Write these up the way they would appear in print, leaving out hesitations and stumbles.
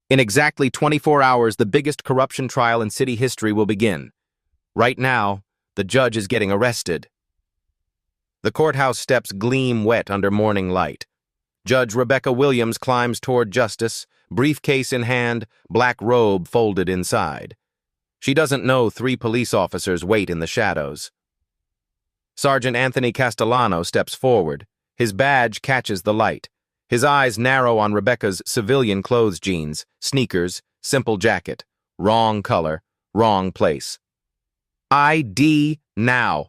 In exactly 24 hours, the biggest corruption trial in city history will begin. Right now, the judge is getting arrested. The courthouse steps gleam wet under morning light. Judge Rebecca Williams climbs toward justice, briefcase in hand, black robe folded inside. She doesn't know 3 police officers wait in the shadows. Sergeant Anthony Castellano steps forward. His badge catches the light. His eyes narrow on Rebecca's civilian clothes jeans, sneakers, simple jacket. Wrong color, wrong place. ID now.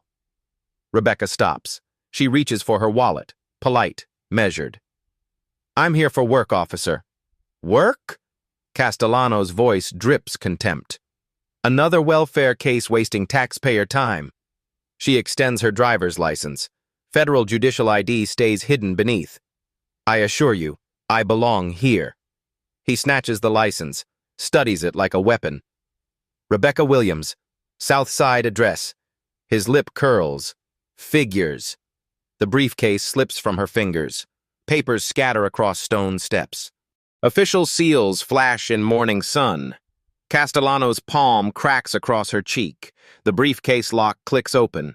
Rebecca stops. She reaches for her wallet, polite, measured. I'm here for work, officer. Work? Castellano's voice drips contempt. Another welfare case wasting taxpayer time. She extends her driver's license. Federal judicial ID stays hidden beneath. I assure you, I belong here. He snatches the license, studies it like a weapon. Rebecca Williams, South Side address. His lip curls. Figures. The briefcase slips from her fingers. Papers scatter across stone steps. Official seals flash in morning sun. Castellano's palm cracks across her cheek. The briefcase lock clicks open.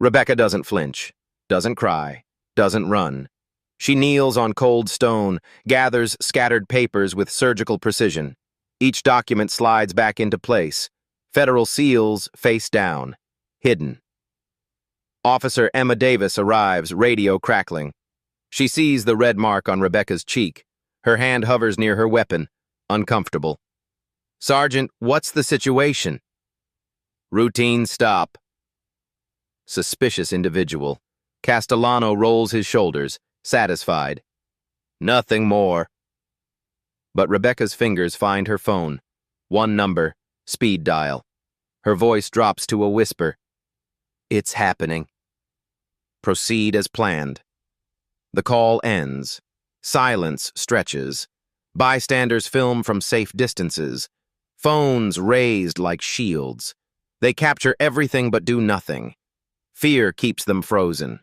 Rebecca doesn't flinch, doesn't cry, doesn't run. She kneels on cold stone, gathers scattered papers with surgical precision. Each document slides back into place. Federal seals face down, hidden. Officer Emma Davis arrives, radio crackling. She sees the red mark on Rebecca's cheek. Her hand hovers near her weapon, uncomfortable. Sergeant, what's the situation? Routine stop. Suspicious individual. Castellano rolls his shoulders, satisfied. Nothing more. But Rebecca's fingers find her phone. One number, speed dial. Her voice drops to a whisper. It's happening. Proceed as planned. The call ends. Silence stretches. Bystanders film from safe distances. Phones raised like shields. They capture everything but do nothing. Fear keeps them frozen.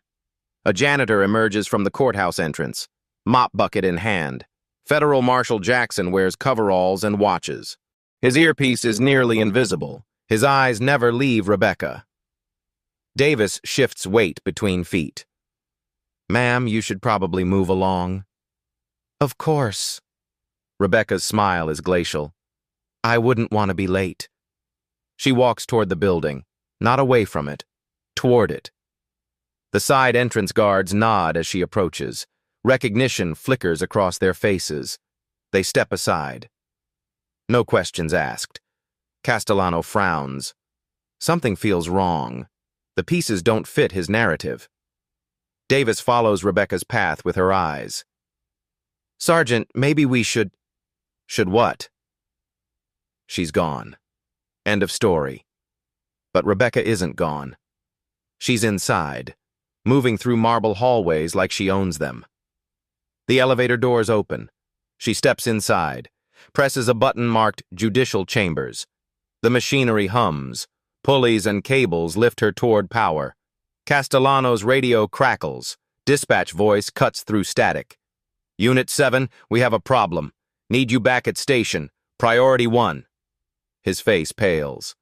A janitor emerges from the courthouse entrance, mop bucket in hand. Federal Marshal Jackson wears coveralls and watches. His earpiece is nearly invisible. His eyes never leave Rebecca. Davis shifts weight between feet. Ma'am, you should probably move along. Of course. Rebecca's smile is glacial. I wouldn't want to be late. She walks toward the building, not away from it, toward it. The side entrance guards nod as she approaches. Recognition flickers across their faces. They step aside. No questions asked. Castellano frowns. Something feels wrong. The pieces don't fit his narrative. Davis follows Rebecca's path with her eyes. Sergeant, maybe we should... Should what? She's gone. End of story. But Rebecca isn't gone. She's inside, moving through marble hallways like she owns them. The elevator doors open. She steps inside, presses a button marked Judicial Chambers. The machinery hums. Pulleys and cables lift her toward power. Castellano's radio crackles. Dispatch voice cuts through static. Unit 7, we have a problem. Need you back at station. Priority 1. His face pales.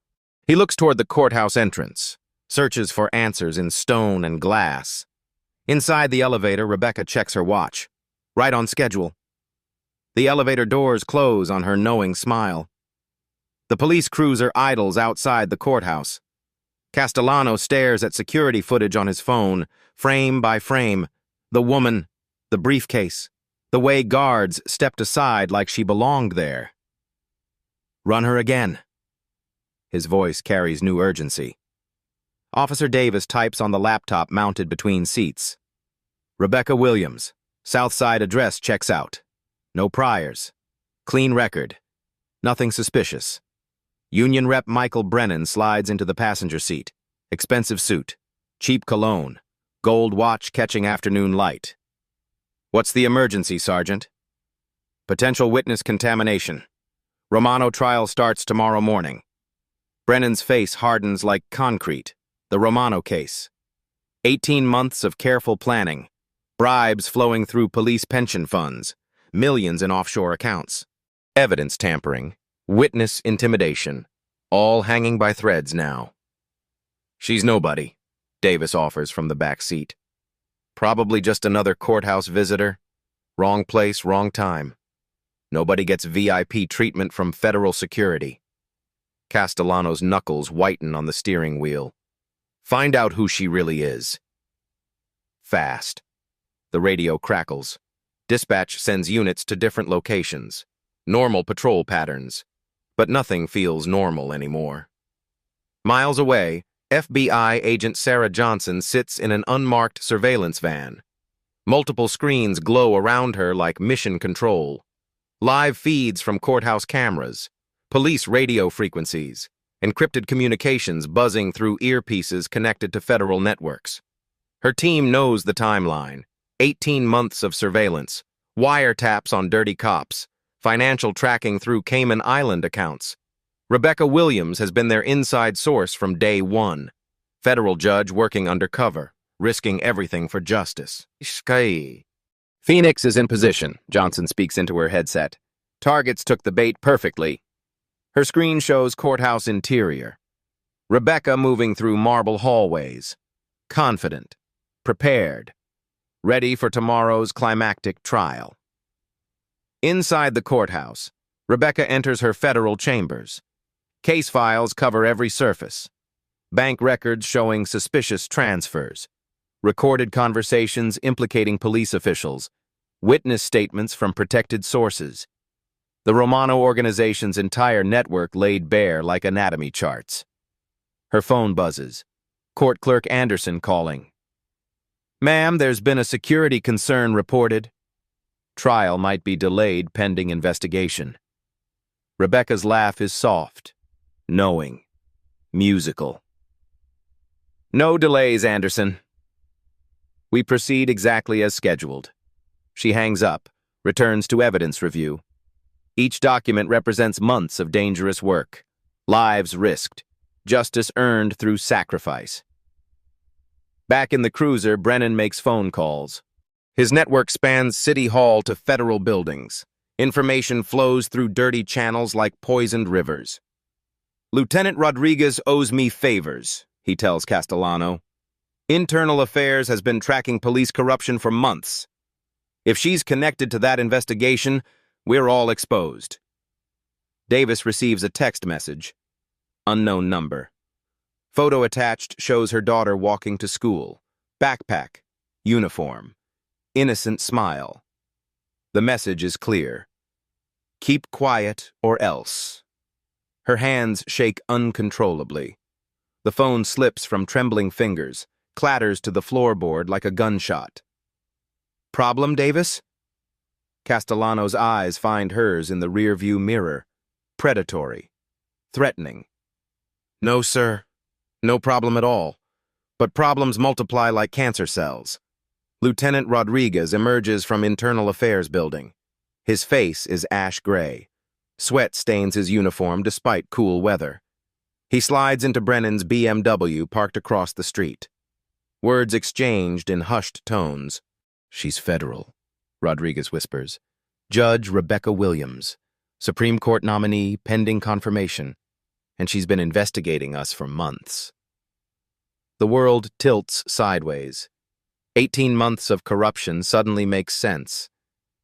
He looks toward the courthouse entrance, searches for answers in stone and glass. Inside the elevator, Rebecca checks her watch. Right on schedule. The elevator doors close on her knowing smile. The police cruiser idles outside the courthouse. Castellano stares at security footage on his phone, frame by frame. The woman, the briefcase, the way guards stepped aside like she belonged there. Run her again. His voice carries new urgency. Officer Davis types on the laptop mounted between seats. Rebecca Williams, Southside address checks out. No priors. Clean record. Nothing suspicious. Union Rep Michael Brennan slides into the passenger seat. Expensive suit. Cheap cologne. Gold watch catching afternoon light. What's the emergency, Sergeant? Potential witness contamination. Romano trial starts tomorrow morning. Brennan's face hardens like concrete. The Romano case. 18 months of careful planning. Bribes flowing through police pension funds. Millions in offshore accounts. Evidence tampering, witness intimidation, all hanging by threads now. She's nobody, Davis offers from the back seat. Probably just another courthouse visitor. Wrong place, wrong time. Nobody gets VIP treatment from federal security. Castellano's knuckles whiten on the steering wheel. Find out who she really is. Fast. The radio crackles. Dispatch sends units to different locations. Normal patrol patterns. But nothing feels normal anymore. Miles away, FBI agent Sarah Johnson sits in an unmarked surveillance van. Multiple screens glow around her like mission control. Live feeds from courthouse cameras, police radio frequencies, encrypted communications buzzing through earpieces connected to federal networks. Her team knows the timeline. 18 months of surveillance, wiretaps on dirty cops, financial tracking through Cayman Island accounts. Rebecca Williams has been their inside source from day one. Federal judge working undercover, risking everything for justice. Phoenix is in position, Johnson speaks into her headset. Targets took the bait perfectly. Her screen shows courthouse interior. Rebecca moving through marble hallways. Confident. Prepared. Ready for tomorrow's climactic trial. Inside the courthouse, Rebecca enters her federal chambers. Case files cover every surface. Bank records showing suspicious transfers. Recorded conversations implicating police officials. Witness statements from protected sources. The Romano organization's entire network laid bare like anatomy charts. Her phone buzzes. Court Clerk Anderson calling. Ma'am, there's been a security concern reported. Trial might be delayed pending investigation. Rebecca's laugh is soft, knowing, musical. No delays, Anderson. We proceed exactly as scheduled. She hangs up, returns to evidence review. Each document represents months of dangerous work, lives risked, justice earned through sacrifice. Back in the cruiser, Brennan makes phone calls. His network spans City Hall to federal buildings. Information flows through dirty channels like poisoned rivers. Lieutenant Rodriguez owes me favors, he tells Castellano. Internal Affairs has been tracking police corruption for months. If she's connected to that investigation, we're all exposed. Davis receives a text message. Unknown number. Photo attached shows her daughter walking to school. Backpack. Uniform. Innocent smile. The message is clear. Keep quiet or else. Her hands shake uncontrollably. The phone slips from trembling fingers, clatters to the floorboard like a gunshot. Problem, Davis? Castellano's eyes find hers in the rearview mirror. Predatory. Threatening. No, sir. No problem at all. But problems multiply like cancer cells. Lieutenant Rodriguez emerges from Internal Affairs building. His face is ash gray. Sweat stains his uniform despite cool weather. He slides into Brennan's BMW parked across the street. Words exchanged in hushed tones. She's federal, Rodriguez whispers. Judge Rebecca Williams, Supreme Court nominee pending confirmation, and she's been investigating us for months. The world tilts sideways. 18 months of corruption suddenly makes sense.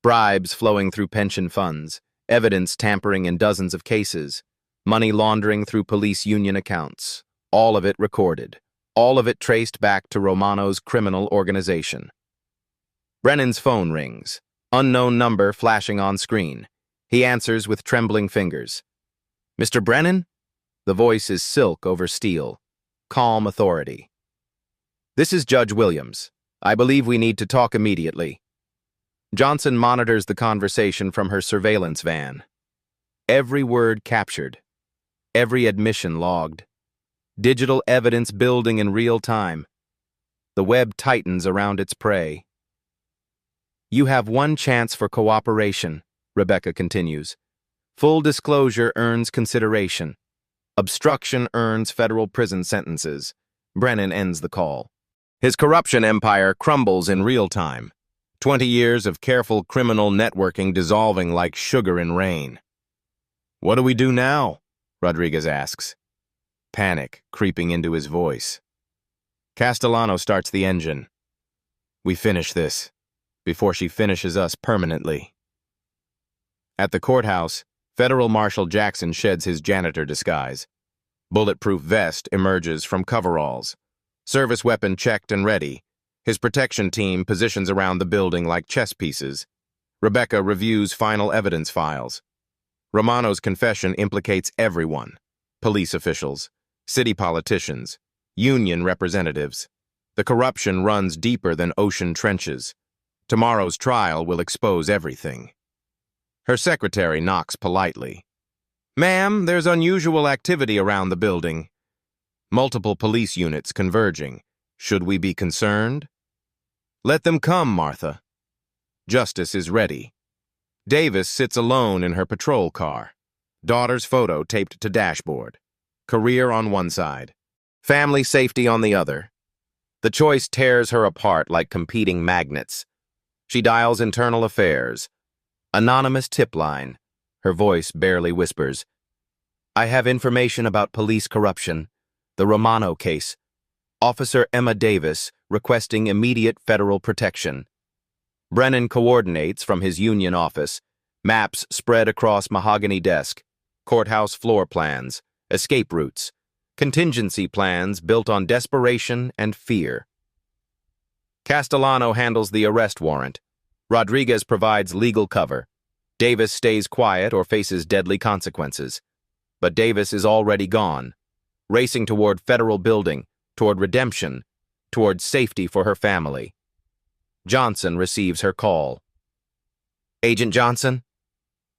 Bribes flowing through pension funds, evidence tampering in dozens of cases, money laundering through police union accounts, all of it recorded, all of it traced back to Romano's criminal organization. Brennan's phone rings, unknown number flashing on screen. He answers with trembling fingers. Mr. Brennan? The voice is silk over steel. Calm authority. This is Judge Williams. I believe we need to talk immediately. Johnson monitors the conversation from her surveillance van. Every word captured. Every admission logged. Digital evidence building in real time. The web tightens around its prey. You have one chance for cooperation, Rebecca continues. Full disclosure earns consideration. Obstruction earns federal prison sentences. Brennan ends the call. His corruption empire crumbles in real time. 20 years of careful criminal networking dissolving like sugar in rain. "What do we do now?" Rodriguez asks, panic creeping into his voice. Castellano starts the engine. "We finish this before she finishes us permanently." At the courthouse, Federal Marshal Jackson sheds his janitor disguise. Bulletproof vest emerges from coveralls. Service weapon checked and ready. His protection team positions around the building like chess pieces. Rebecca reviews final evidence files. Romano's confession implicates everyone: police officials, city politicians, union representatives. The corruption runs deeper than ocean trenches. Tomorrow's trial will expose everything. Her secretary knocks politely. "Ma'am, there's unusual activity around the building." Multiple police units converging. Should we be concerned? "Let them come, Martha." Justice is ready. Davis sits alone in her patrol car. Daughter's photo taped to dashboard. Career on one side. Family safety on the other. The choice tears her apart like competing magnets. She dials internal affairs. Anonymous tip line. Her voice barely whispers. "I have information about police corruption. The Romano case. Officer Emma Davis requesting immediate federal protection." Brennan coordinates from his union office. Maps spread across mahogany desk. Courthouse floor plans. Escape routes. Contingency plans built on desperation and fear. Castellano handles the arrest warrant. Rodriguez provides legal cover. Davis stays quiet or faces deadly consequences. But Davis is already gone, racing toward federal building, toward redemption, toward safety for her family. Johnson receives her call. "Agent Johnson?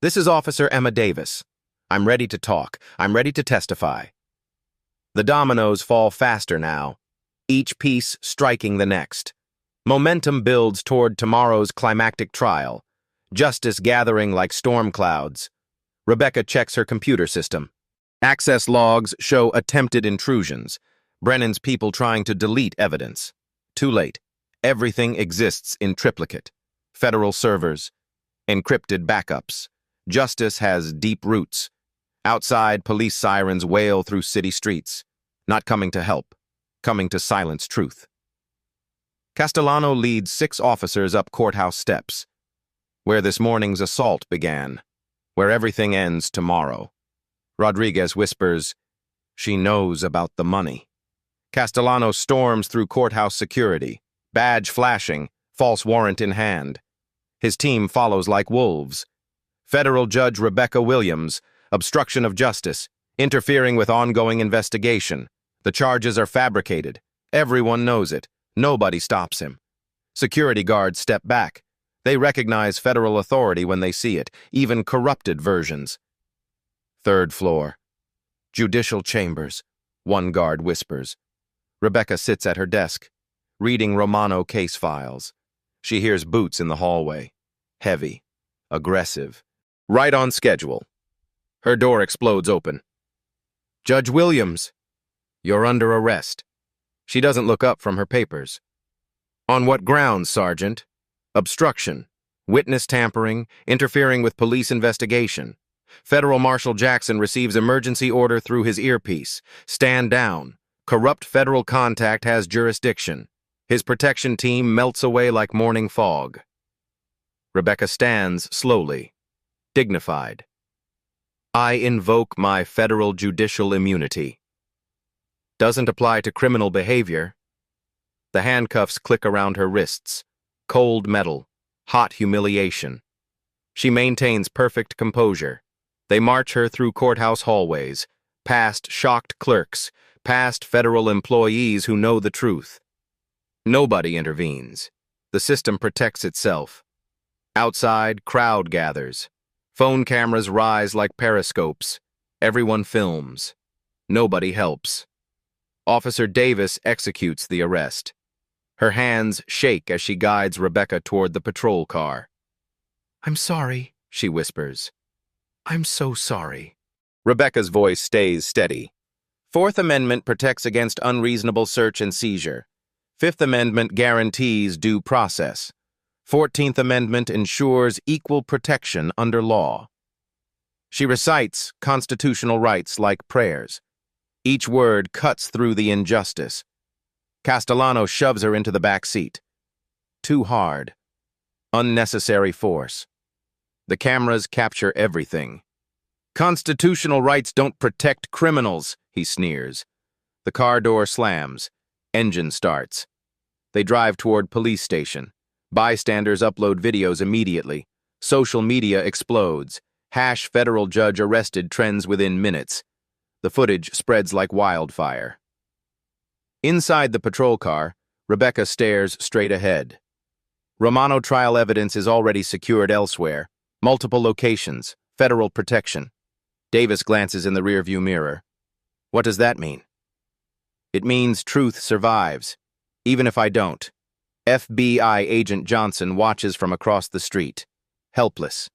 This is Officer Emma Davis. I'm ready to talk. I'm ready to testify." The dominoes fall faster now, each piece striking the next. Momentum builds toward tomorrow's climactic trial, justice gathering like storm clouds. Rebecca checks her computer system. Access logs show attempted intrusions. Brennan's people trying to delete evidence. Too late. Everything exists in triplicate. Federal servers. Encrypted backups. Justice has deep roots. Outside, police sirens wail through city streets. Not coming to help. Coming to silence truth. Castellano leads 6 officers up courthouse steps, where this morning's assault began, where everything ends tomorrow. Rodriguez whispers, "She knows about the money." Castellano storms through courthouse security, badge flashing, false warrant in hand. His team follows like wolves. Federal Judge Rebecca Williams, obstruction of justice, interfering with ongoing investigation. The charges are fabricated. Everyone knows it. Nobody stops him. Security guards step back. They recognize federal authority when they see it, even corrupted versions. 3rd floor. Judicial chambers, one guard whispers. Rebecca sits at her desk, reading Romano case files. She hears boots in the hallway. Heavy, aggressive, right on schedule. Her door explodes open. "Judge Williams, you're under arrest." She doesn't look up from her papers. "On what grounds, Sergeant?" "Obstruction, witness tampering, interfering with police investigation." Federal Marshal Jackson receives emergency order through his earpiece. "Stand down. Corrupt federal contact has jurisdiction." His protection team melts away like morning fog. Rebecca stands slowly, dignified. "I invoke my federal judicial immunity." Doesn't apply to criminal behavior. The handcuffs click around her wrists. Cold metal. Hot humiliation. She maintains perfect composure. They march her through courthouse hallways, past shocked clerks, past federal employees who know the truth. Nobody intervenes. The system protects itself. Outside, crowd gathers. Phone cameras rise like periscopes. Everyone films. Nobody helps. Officer Davis executes the arrest. Her hands shake as she guides Rebecca toward the patrol car. "I'm sorry," she whispers. "I'm so sorry." Rebecca's voice stays steady. 4th Amendment protects against unreasonable search and seizure. 5th Amendment guarantees due process. 14th Amendment ensures equal protection under law. She recites constitutional rights like prayers. Each word cuts through the injustice. Castellano shoves her into the back seat. Too hard. Unnecessary force. The cameras capture everything. Constitutional rights don't protect criminals, he sneers. The car door slams. Engine starts. They drive toward police station. Bystanders upload videos immediately. Social media explodes. #federal judge arrested trends within minutes. The footage spreads like wildfire. Inside the patrol car, Rebecca stares straight ahead. Romano trial evidence is already secured elsewhere. Multiple locations, federal protection. Davis glances in the rearview mirror. What does that mean? It means truth survives, even if I don't. FBI agent Johnson watches from across the street, helpless.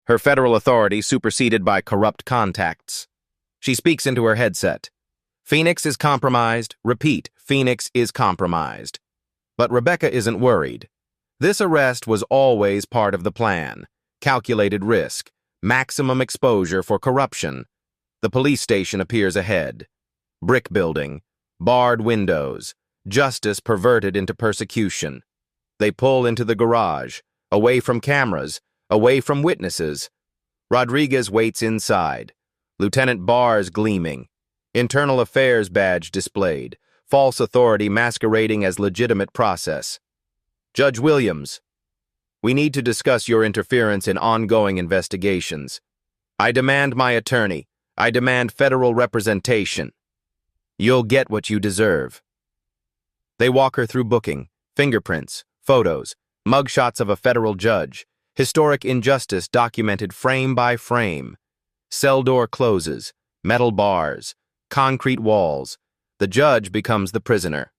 Her federal authority superseded by corrupt contacts. She speaks into her headset. Phoenix is compromised. Repeat, Phoenix is compromised. But Rebecca isn't worried. This arrest was always part of the plan. Calculated risk, maximum exposure for corruption. The police station appears ahead. Brick building, barred windows, justice perverted into persecution. They pull into the garage, away from cameras, away from witnesses. Rodriguez waits inside. Lieutenant Barr's gleaming. Internal Affairs badge displayed. False authority masquerading as legitimate process. Judge Williams, we need to discuss your interference in ongoing investigations. I demand my attorney. I demand federal representation. You'll get what you deserve. They walk her through booking, fingerprints, photos, mugshots of a federal judge, historic injustice documented frame by frame. Cell door closes, metal bars, concrete walls. The judge becomes the prisoner.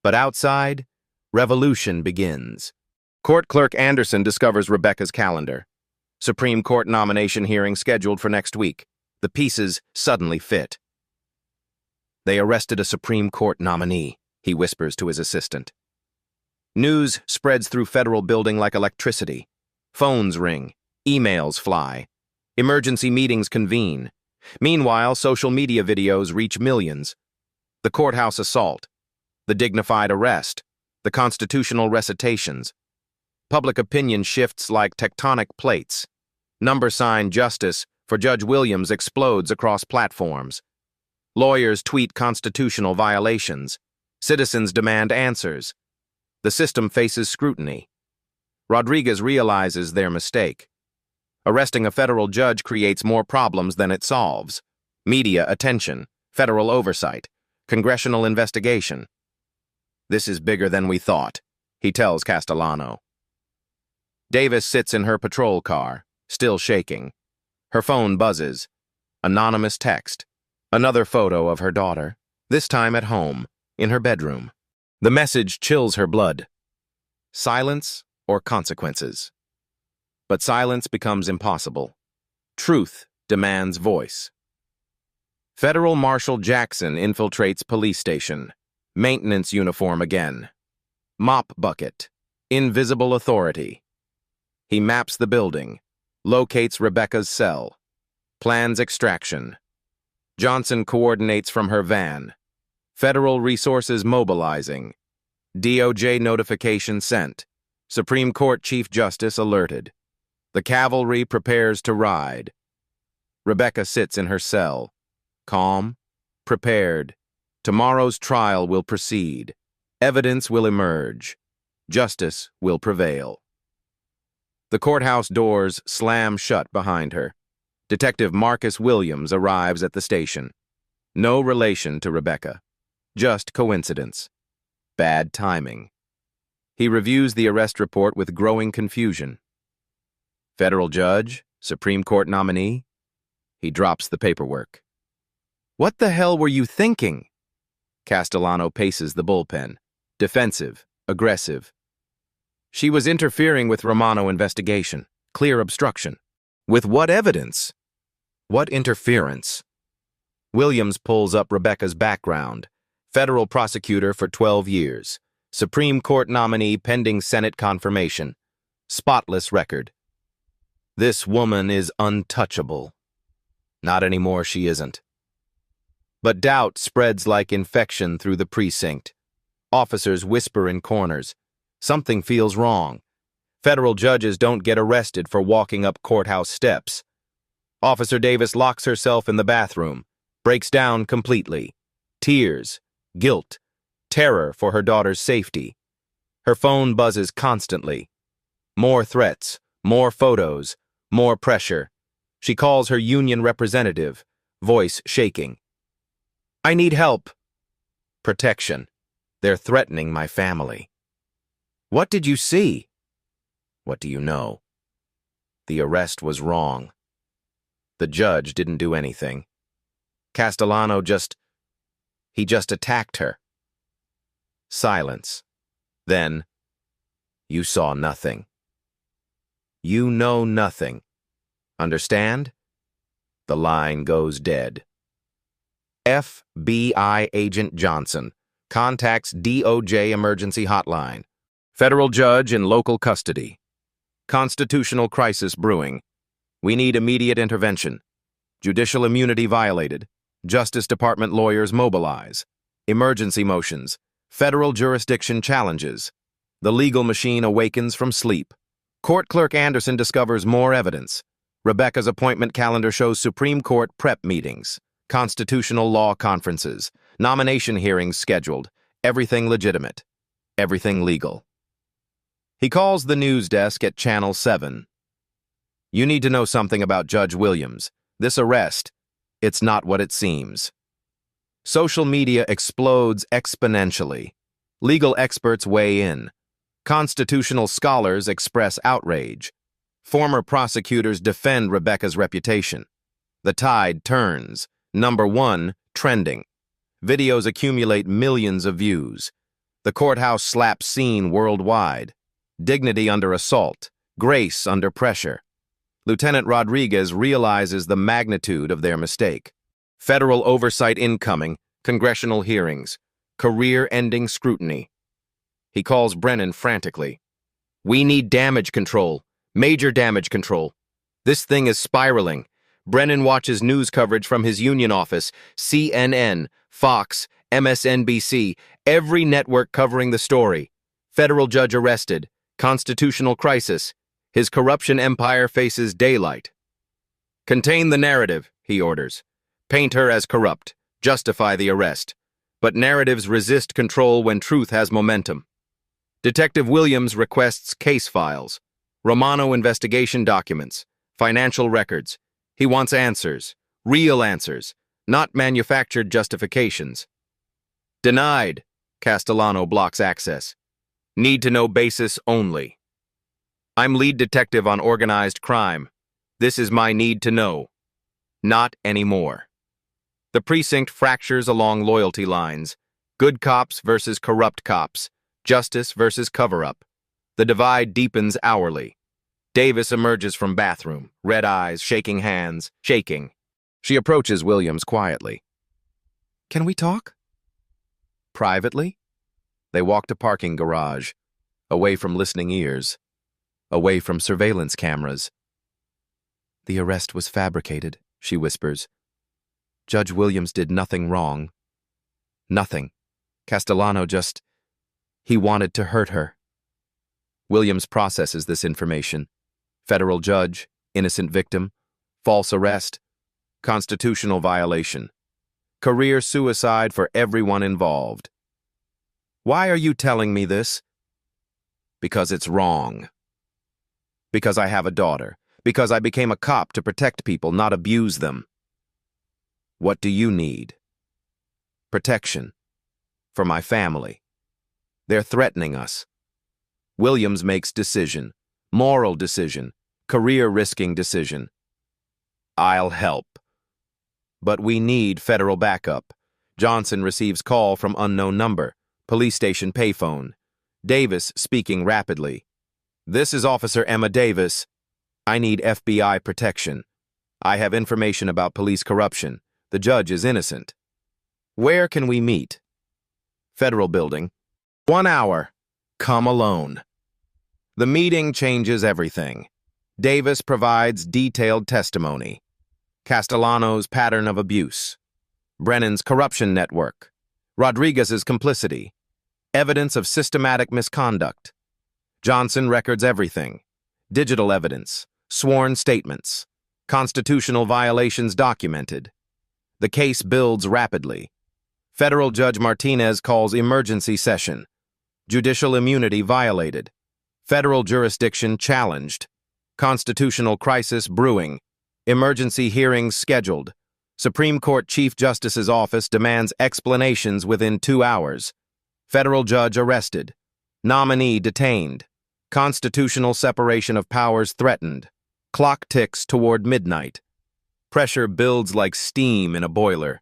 But outside, revolution begins. Court Clerk Anderson discovers Rebecca's calendar. Supreme Court nomination hearing scheduled for next week. The pieces suddenly fit. They arrested a Supreme Court nominee, he whispers to his assistant. News spreads through federal building like electricity. Phones ring. Emails fly. Emergency meetings convene. Meanwhile, social media videos reach millions. The courthouse assault. The dignified arrest. The constitutional recitations. Public opinion shifts like tectonic plates. Number sign justice for Judge Williams explodes across platforms. Lawyers tweet constitutional violations. Citizens demand answers. The system faces scrutiny. Rodriguez realizes their mistake. Arresting a federal judge creates more problems than it solves. Media attention, federal oversight, congressional investigation. This is bigger than we thought, he tells Castellano. Davis sits in her patrol car, still shaking. Her phone buzzes. Anonymous text. Another photo of her daughter, this time at home, in her bedroom. The message chills her blood. Silence or consequences. But silence becomes impossible. Truth demands voice. Federal Marshal Jackson infiltrates police station. Maintenance uniform again. Mop bucket. Invisible authority. He maps the building. Locates Rebecca's cell. Plans extraction. Johnson coordinates from her van. Federal resources mobilizing. DOJ notification sent. Supreme Court Chief Justice alerted. The cavalry prepares to ride. Rebecca sits in her cell. Calm. Prepared. Tomorrow's trial will proceed. Evidence will emerge. Justice will prevail. The courthouse doors slam shut behind her. Detective Marcus Williams arrives at the station. No relation to Rebecca. Just coincidence. Bad timing. He reviews the arrest report with growing confusion. Federal judge, Supreme Court nominee. He drops the paperwork. What the hell were you thinking? Castellano paces the bullpen. Defensive, aggressive. She was interfering with Romano investigation. Clear obstruction. With what evidence? What interference? Williams pulls up Rebecca's background. Federal prosecutor for 12 years. Supreme Court nominee pending Senate confirmation. Spotless record. This woman is untouchable. Not anymore, she isn't. But doubt spreads like infection through the precinct. Officers whisper in corners. Something feels wrong. Federal judges don't get arrested for walking up courthouse steps. Officer Davis locks herself in the bathroom, breaks down completely. Tears, guilt, terror for her daughter's safety. Her phone buzzes constantly. More threats, more photos, more pressure. She calls her union representative, voice shaking. I need help. Protection. They're threatening my family. What did you see? What do you know? The arrest was wrong. The judge didn't do anything. Castellano just attacked her. Silence. Then, you saw nothing. You know nothing. Understand? The line goes dead. FBI Agent Johnson contacts DOJ emergency hotline. Federal judge in local custody. Constitutional crisis brewing. We need immediate intervention. Judicial immunity violated. Justice Department lawyers mobilize. Emergency motions. Federal jurisdiction challenges. The legal machine awakens from sleep. Court Clerk Anderson discovers more evidence. Rebecca's appointment calendar shows Supreme Court prep meetings, constitutional law conferences, nomination hearings scheduled, everything legitimate, everything legal. He calls the news desk at Channel 7. You need to know something about Judge Williams. This arrest, it's not what it seems. Social media explodes exponentially. Legal experts weigh in. Constitutional scholars express outrage. Former prosecutors defend Rebecca's reputation. The tide turns. Number 1, trending. Videos accumulate millions of views. The courthouse slaps seen worldwide. Dignity under assault. Grace under pressure. Lieutenant Rodriguez realizes the magnitude of their mistake. Federal oversight incoming. Congressional hearings. Career-ending scrutiny. He calls Brennan frantically. We need damage control. Major damage control. This thing is spiraling. Brennan watches news coverage from his union office, CNN, Fox, MSNBC, every network covering the story. Federal judge arrested. Constitutional crisis. His corruption empire faces daylight. Contain the narrative, he orders. Paint her as corrupt. Justify the arrest. But narratives resist control when truth has momentum. Detective Williams requests case files. Romano investigation documents. Financial records. He wants answers. Real answers. Not manufactured justifications. Denied. Castellano blocks access. Need to know basis only. I'm lead detective on organized crime. This is my need to know. Not anymore. The precinct fractures along loyalty lines. Good cops versus corrupt cops. Justice versus cover-up. The divide deepens hourly. Davis emerges from bathroom, red eyes, shaking hands, shaking. She approaches Williams quietly. Can we talk? Privately? They walk to parking garage, away from listening ears, away from surveillance cameras. The arrest was fabricated, she whispers. Judge Williams did nothing wrong. Nothing. Castellano he wanted to hurt her. Williams processes this information. Federal judge, innocent victim, false arrest, constitutional violation, career suicide for everyone involved. Why are you telling me this? Because it's wrong. Because I have a daughter. Because I became a cop to protect people, not abuse them. What do you need? Protection. For my family. They're threatening us. Williams makes decision. Moral decision. Career-risking decision. I'll help. But we need federal backup. Johnson receives call from unknown number. Police station payphone. Davis speaking rapidly. This is Officer Emma Davis. I need FBI protection. I have information about police corruption. The judge is innocent. Where can we meet? Federal building. 1 hour. Come alone. The meeting changes everything. Davis provides detailed testimony. Castellano's pattern of abuse. Brennan's corruption network. Rodriguez's complicity. Evidence of systematic misconduct. Johnson records everything. Digital evidence. Sworn statements. Constitutional violations documented. The case builds rapidly. Federal Judge Martinez calls emergency session. Judicial immunity violated. Federal jurisdiction challenged. Constitutional crisis brewing. Emergency hearings scheduled. Supreme Court Chief Justice's office demands explanations within 2 hours. Federal judge arrested. Nominee detained. Constitutional separation of powers threatened. Clock ticks toward midnight. Pressure builds like steam in a boiler.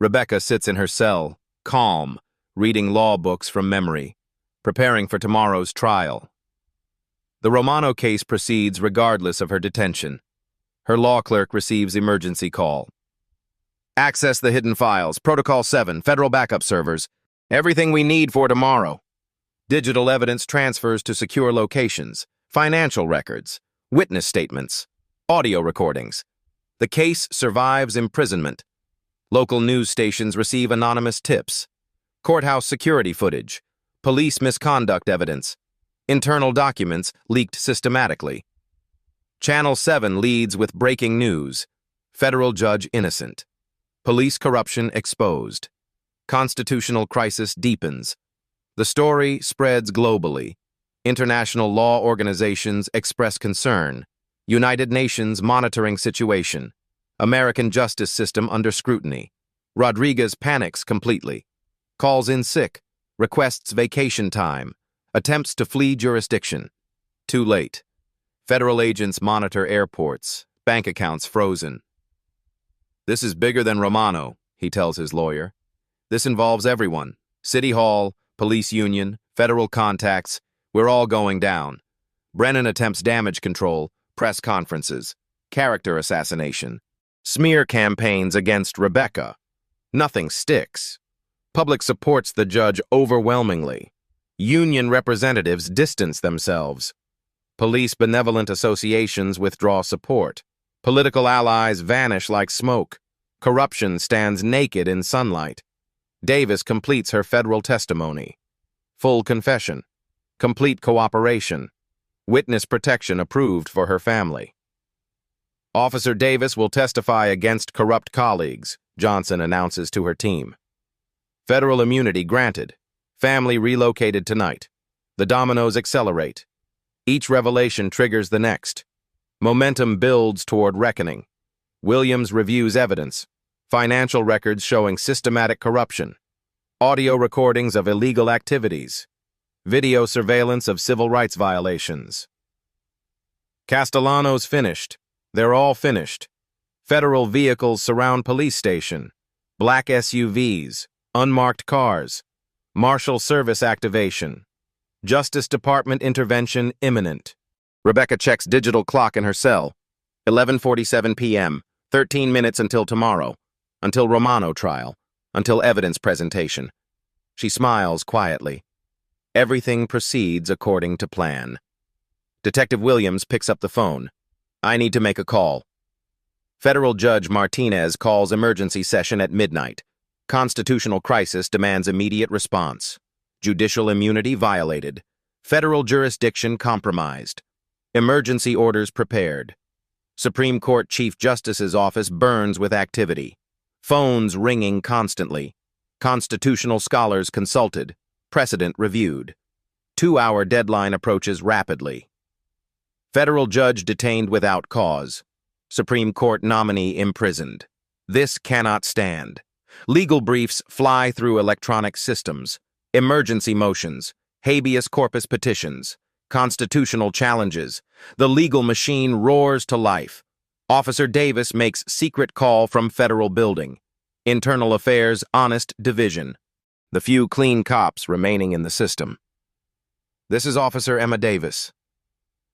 Rebecca sits in her cell, calm, reading law books from memory, preparing for tomorrow's trial. The Romano case proceeds regardless of her detention. Her law clerk receives emergency call. Access the hidden files. Protocol 7, federal backup servers. Everything we need for tomorrow. Digital evidence transfers to secure locations. Financial records. Witness statements. Audio recordings. The case survives imprisonment. Local news stations receive anonymous tips. Courthouse security footage. Police misconduct evidence. Internal documents leaked systematically. Channel 7 leads with breaking news. Federal judge innocent. Police corruption exposed. Constitutional crisis deepens. The story spreads globally. International law organizations express concern. United Nations monitoring situation. American justice system under scrutiny. Rodriguez panics completely. Calls in sick. Requests vacation time. Attempts to flee jurisdiction. Too late. Federal agents monitor airports. Bank accounts frozen. This is bigger than Romano, he tells his lawyer. This involves everyone. City Hall, police union, federal contacts. We're all going down. Brennan attempts damage control, press conferences, character assassination, smear campaigns against Rebecca. Nothing sticks. Public supports the judge overwhelmingly. Union representatives distance themselves. Police benevolent associations withdraw support. Political allies vanish like smoke. Corruption stands naked in sunlight. Davis completes her federal testimony. Full confession. Complete cooperation. Witness protection approved for her family. Officer Davis will testify against corrupt colleagues, Johnson announces to her team. Federal immunity granted. Family relocated tonight. The dominoes accelerate. Each revelation triggers the next. Momentum builds toward reckoning. Williams reviews evidence. Financial records showing systematic corruption. Audio recordings of illegal activities. Video surveillance of civil rights violations. Castellano's finished. They're all finished. Federal vehicles surround police station. Black SUVs. Unmarked cars. Marshal service activation. Justice Department intervention imminent. Rebecca checks digital clock in her cell. 11:47 p.m. 13 minutes until tomorrow. Until Romano trial. Until evidence presentation. She smiles quietly. Everything proceeds according to plan. Detective Williams picks up the phone. I need to make a call. Federal Judge Martinez calls emergency session at midnight. Constitutional crisis demands immediate response. Judicial immunity violated. Federal jurisdiction compromised. Emergency orders prepared. Supreme Court Chief Justice's office burns with activity. Phones ringing constantly. Constitutional scholars consulted. Precedent reviewed. 2-hour deadline approaches rapidly. Federal judge detained without cause. Supreme Court nominee imprisoned. This cannot stand. Legal briefs fly through electronic systems. Emergency motions. Habeas corpus petitions. Constitutional challenges. The legal machine roars to life. Officer Davis makes secret call from federal building. Internal Affairs honest division. The few clean cops remaining in the system. This is Officer Emma Davis.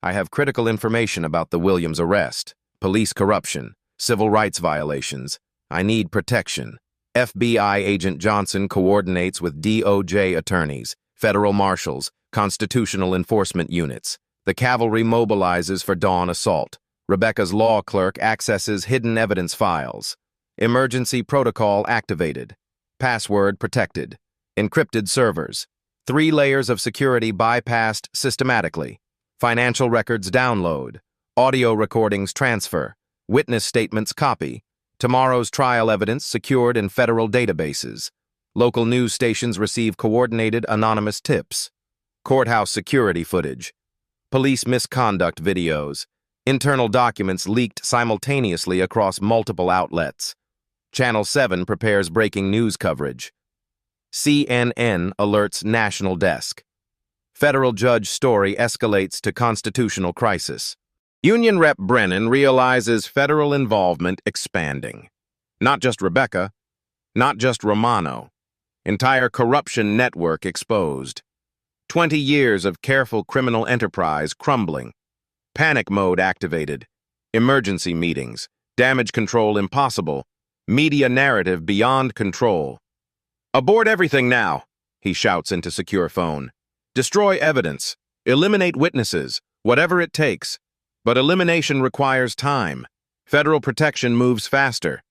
I have critical information about the Williams arrest, police corruption, civil rights violations. I need protection. FBI Agent Johnson coordinates with DOJ attorneys, federal marshals, constitutional enforcement units. The cavalry mobilizes for dawn assault. Rebecca's law clerk accesses hidden evidence files. Emergency protocol activated. Password protected. Encrypted servers. 3 layers of security bypassed systematically. Financial records download. Audio recordings transfer. Witness statements copy. Tomorrow's trial evidence secured in federal databases. Local news stations receive coordinated anonymous tips. Courthouse security footage. Police misconduct videos. Internal documents leaked simultaneously across multiple outlets. Channel 7 prepares breaking news coverage. CNN alerts National Desk. Federal judge story escalates to constitutional crisis. Union Rep Brennan realizes federal involvement expanding. Not just Rebecca, not just Romano. Entire corruption network exposed. 20 years of careful criminal enterprise crumbling. Panic mode activated. Emergency meetings. Damage control impossible. Media narrative beyond control. "Abort everything now," he shouts into secure phone. "Destroy evidence. Eliminate witnesses. Whatever it takes. But elimination requires time. Federal protection moves faster.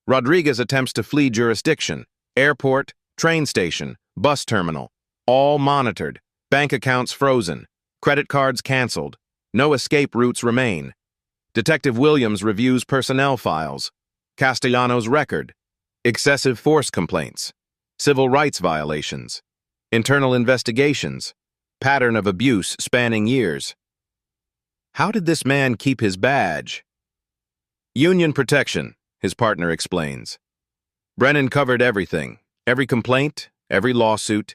Rodriguez attempts to flee jurisdiction. Airport, train station, bus terminal. All monitored. Bank accounts frozen. Credit cards canceled. No escape routes remain. Detective Williams reviews personnel files. Castellanos record. Excessive force complaints. Civil rights violations. Internal investigations. Pattern of abuse spanning years. How did this man keep his badge? Union protection, his partner explains. Brennan covered everything. Every complaint, every lawsuit,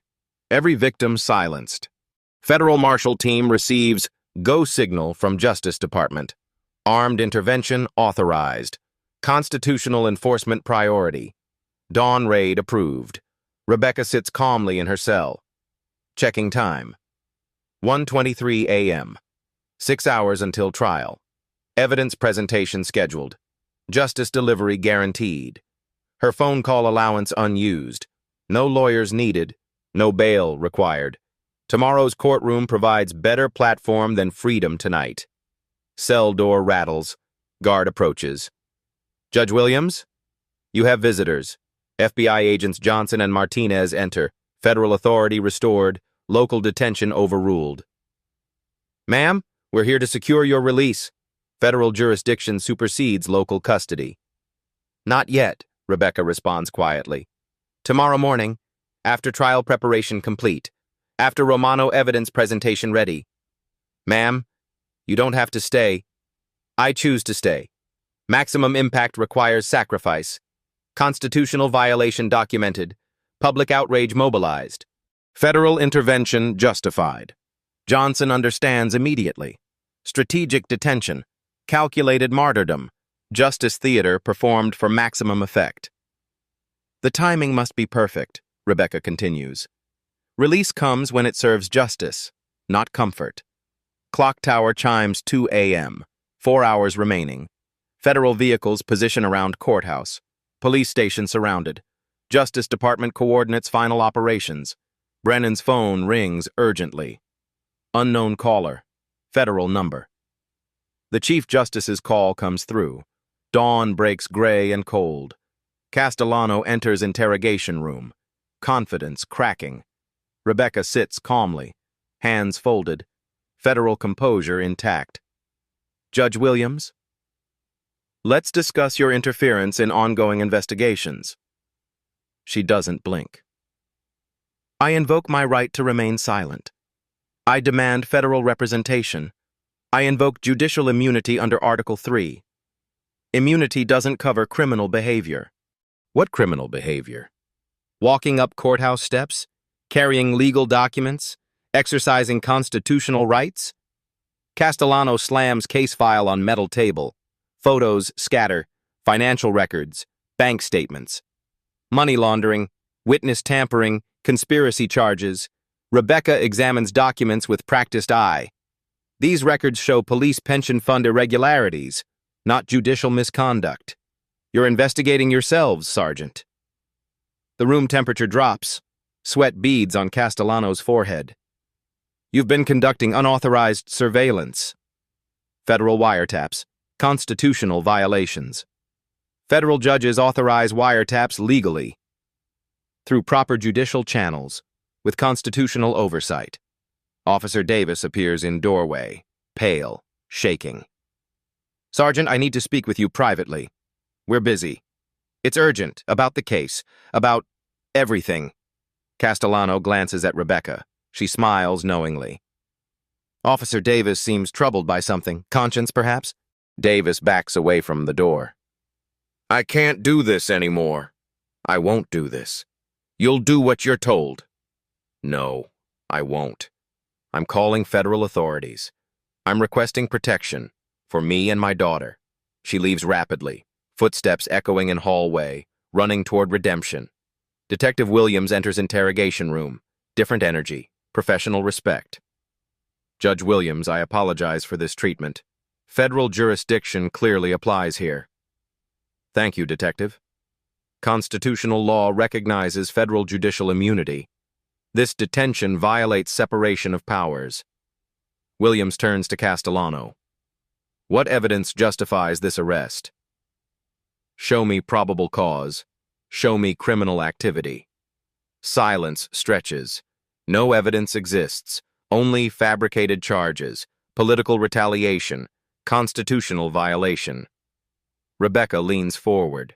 every victim silenced. Federal Marshal Team receives go signal from Justice Department. Armed intervention authorized. Constitutional enforcement priority. Dawn raid approved. Rebecca sits calmly in her cell. Checking time. 1:23 a.m. 6 hours until trial. Evidence presentation scheduled. Justice delivery guaranteed. Her phone call allowance unused. No lawyers needed. No bail required. Tomorrow's courtroom provides better platform than freedom tonight. Cell door rattles. Guard approaches. "Judge Williams? You have visitors." FBI agents Johnson and Martinez enter. Federal authority restored. Local detention overruled. "Ma'am, we're here to secure your release. Federal jurisdiction supersedes local custody." "Not yet," Rebecca responds quietly. "Tomorrow morning, after trial preparation complete, after Romano evidence presentation ready." "Ma'am, you don't have to stay. I choose to stay. Maximum impact requires sacrifice. Constitutional violation documented. Public outrage mobilized. Federal intervention justified." Johnson understands immediately. Strategic detention. Calculated martyrdom. Justice theater performed for maximum effect. "The timing must be perfect," Rebecca continues. "Release comes when it serves justice, not comfort." Clock tower chimes 2 a.m. 4 hours remaining. Federal vehicles position around courthouse. Police station surrounded. Justice Department coordinates final operations. Brennan's phone rings urgently. Unknown caller. Federal number. The Chief Justice's call comes through. Dawn breaks gray and cold. Castellano enters interrogation room. Confidence cracking. Rebecca sits calmly. Hands folded. Federal composure intact. "Judge Williams? Let's discuss your interference in ongoing investigations." She doesn't blink. "I invoke my right to remain silent. I demand federal representation. I invoke judicial immunity under Article 3. Immunity doesn't cover criminal behavior." "What criminal behavior?" "Walking up courthouse steps, carrying legal documents, exercising constitutional rights." Castellano slams case file on metal table. Photos scatter, financial records, bank statements. Money laundering, witness tampering, conspiracy charges. Rebecca examines documents with practiced eye. These records show police pension fund irregularities, not judicial misconduct. You're investigating yourselves, Sergeant. The room temperature drops. Sweat beads on Castellano's forehead. "You've been conducting unauthorized surveillance." Federal wiretaps. Constitutional violations. Federal judges authorize wiretaps legally, through proper judicial channels, with constitutional oversight. Officer Davis appears in doorway, pale, shaking. Sergeant, I need to speak with you privately. We're busy. It's urgent, about the case, about everything. Castellano glances at Rebecca. She smiles knowingly. Officer Davis seems troubled by something. Conscience, perhaps? Davis backs away from the door. I can't do this anymore. I won't do this. You'll do what you're told. No, I won't. I'm calling federal authorities. I'm requesting protection for me and my daughter. She leaves rapidly, footsteps echoing in hallway, running toward redemption. Detective Williams enters interrogation room. Different energy, professional respect. Judge Williams, I apologize for this treatment. Federal jurisdiction clearly applies here. Thank you, Detective. Constitutional law recognizes federal judicial immunity. This detention violates separation of powers. Williams turns to Castellano. What evidence justifies this arrest? Show me probable cause. Show me criminal activity. Silence stretches. No evidence exists. Only fabricated charges, political retaliation, constitutional violation. Rebecca leans forward.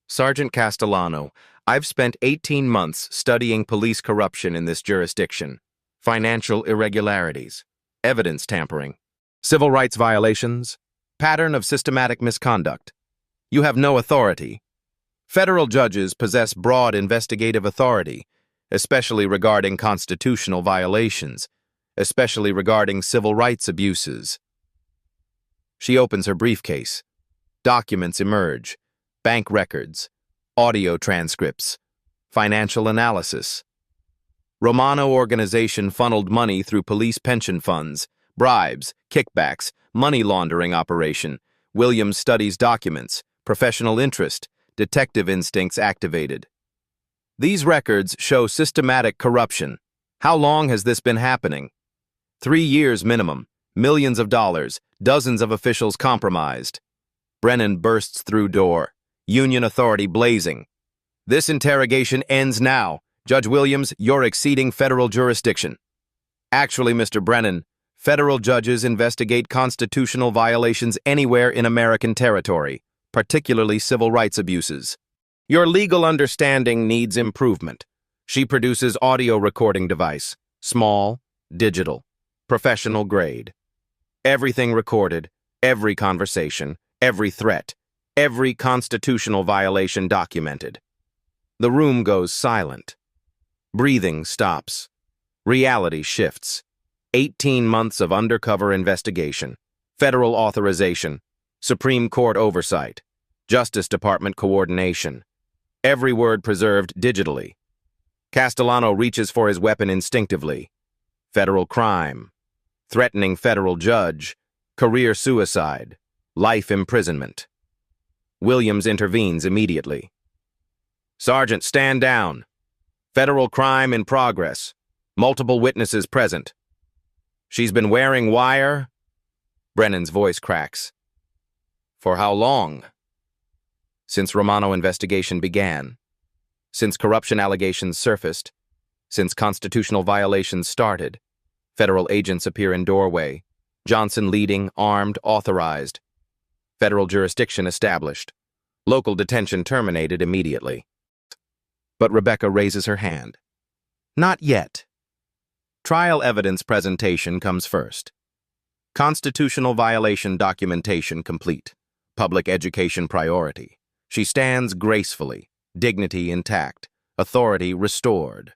Sergeant Castellano, I've spent 18 months studying police corruption in this jurisdiction, financial irregularities, evidence tampering, civil rights violations, pattern of systematic misconduct. You have no authority. Federal judges possess broad investigative authority, especially regarding constitutional violations, especially regarding civil rights abuses. She opens her briefcase. Documents emerge. Bank records, audio transcripts, financial analysis. Romano organization funneled money through police pension funds, bribes, kickbacks, money laundering operation. Williams studies documents, professional interest, detective instincts activated. These records show systematic corruption. How long has this been happening? 3 years minimum, millions of dollars, dozens of officials compromised. Brennan bursts through door. Union authority blazing. This interrogation ends now. Judge Williams, you're exceeding federal jurisdiction. Actually, Mr. Brennan, federal judges investigate constitutional violations anywhere in American territory, particularly civil rights abuses. Your legal understanding needs improvement. She produces audio recording device, small, digital, professional grade. Everything recorded, every conversation, every threat. Every constitutional violation documented. The room goes silent. Breathing stops. Reality shifts. 18 months of undercover investigation, federal authorization, Supreme Court oversight, Justice Department coordination. Every word preserved digitally. Castellano reaches for his weapon instinctively. Federal crime. Threatening federal judge. Career suicide. Life imprisonment. Williams intervenes immediately. Sergeant, stand down. Federal crime in progress. Multiple witnesses present. She's been wearing wire? Brennan's voice cracks. For how long? Since Romano investigation began. Since corruption allegations surfaced. Since constitutional violations started. Federal agents appear in doorway. Johnson leading, armed, authorized. Federal jurisdiction established. Local detention terminated immediately. But Rebecca raises her hand. Not yet. Trial evidence presentation comes first. Constitutional violation documentation complete. Public education priority. She stands gracefully, dignity intact, authority restored.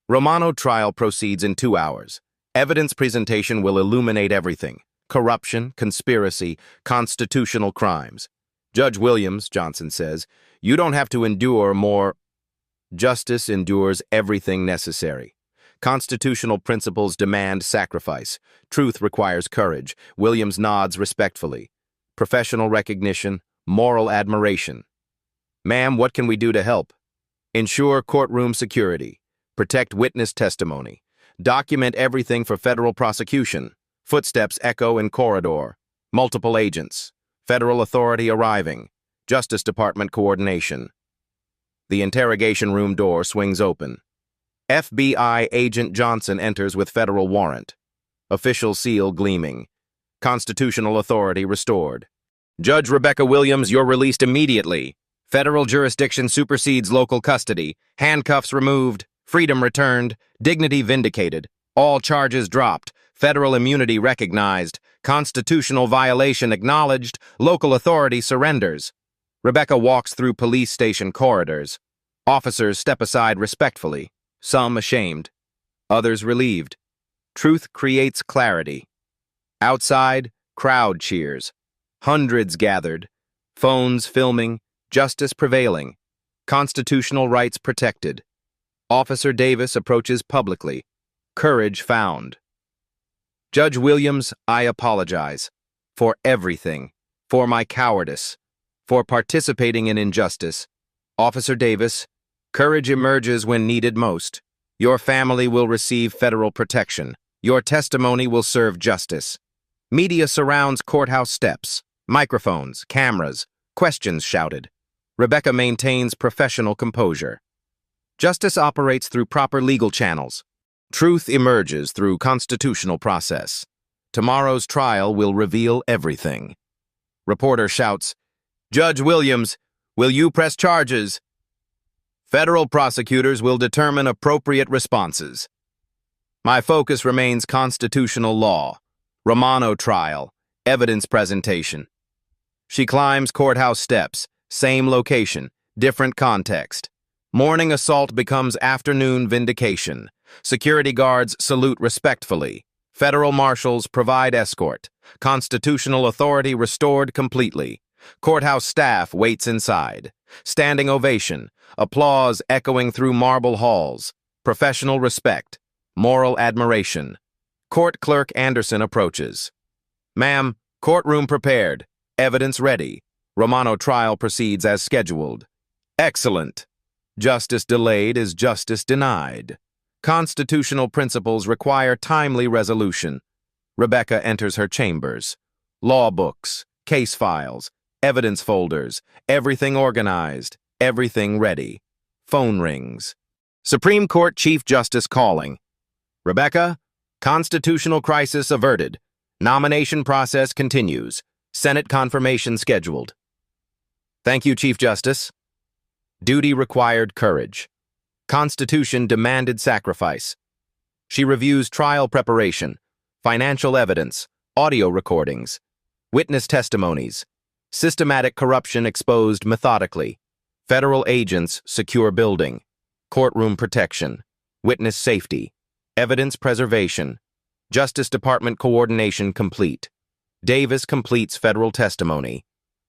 Romano trial proceeds in 2 hours. Evidence presentation will illuminate everything. Corruption, conspiracy, constitutional crimes. Judge Williams, Johnson says, you don't have to endure more. Justice endures everything necessary. Constitutional principles demand sacrifice. Truth requires courage. Williams nods respectfully. Professional recognition, moral admiration. Ma'am, what can we do to help? Ensure courtroom security. Protect witness testimony. Document everything for federal prosecution. Footsteps echo in corridor. Multiple agents. Federal authority arriving. Justice Department coordination. The interrogation room door swings open. FBI Agent Johnson enters with federal warrant. Official seal gleaming. Constitutional authority restored. Judge Rebecca Williams, you're released immediately. Federal jurisdiction supersedes local custody. Handcuffs removed. Freedom returned. Dignity vindicated. All charges dropped. Federal immunity recognized. Constitutional violation acknowledged. Local authority surrenders. Rebecca walks through police station corridors. Officers step aside respectfully, some ashamed, others relieved. Truth creates clarity. Outside, crowd cheers. Hundreds gathered. Phones filming. Justice prevailing. Constitutional rights protected. Officer Davis approaches publicly. Courage found. Judge Williams, I apologize. For everything. For my cowardice. For participating in injustice. Officer Davis, courage emerges when needed most. Your family will receive federal protection. Your testimony will serve justice. Media surrounds courthouse steps. Microphones, cameras, questions shouted. Rebecca maintains professional composure. Justice operates through proper legal channels. Truth emerges through constitutional process. Tomorrow's trial will reveal everything. Reporter shouts, Judge Williams, will you press charges? Federal prosecutors will determine appropriate responses. My focus remains constitutional law. Romano trial. Evidence presentation. She climbs courthouse steps. Same location. Different context. Morning assault becomes afternoon vindication. Security guards salute respectfully. Federal marshals provide escort. Constitutional authority restored completely. Courthouse staff waits inside. Standing ovation. Applause echoing through marble halls. Professional respect. Moral admiration. Court Clerk Anderson approaches. Ma'am, courtroom prepared. Evidence ready. Romano trial proceeds as scheduled. Excellent. Justice delayed is justice denied. Constitutional principles require timely resolution. Rebecca enters her chambers. Law books, case files, evidence folders, everything organized, everything ready. Phone rings. Supreme Court Chief Justice calling. Rebecca, constitutional crisis averted. Nomination process continues. Senate confirmation scheduled. Thank you, Chief Justice. Duty required courage. Constitution demanded sacrifice. She reviews trial preparation, financial evidence, audio recordings, witness testimonies, systematic corruption exposed methodically, federal agents secure building, courtroom protection, witness safety, evidence preservation, Justice Department coordination complete. Davis completes federal testimony,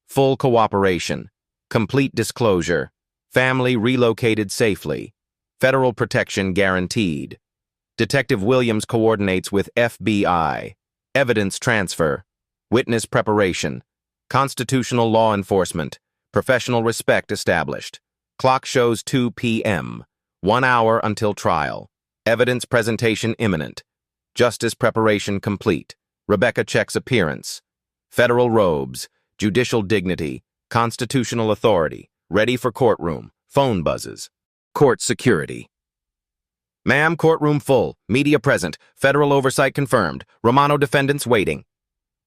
full cooperation, complete disclosure, family relocated safely, federal protection guaranteed. Detective Williams coordinates with FBI, evidence transfer, witness preparation, constitutional law enforcement, professional respect established. Clock shows 2 p.m., 1 hour until trial. Evidence presentation imminent. Justice preparation complete. Rebecca checks appearance. Federal robes, judicial dignity, constitutional authority, ready for courtroom, phone buzzes. Court security. Ma'am, courtroom full, media present, federal oversight confirmed, Romano defendants waiting.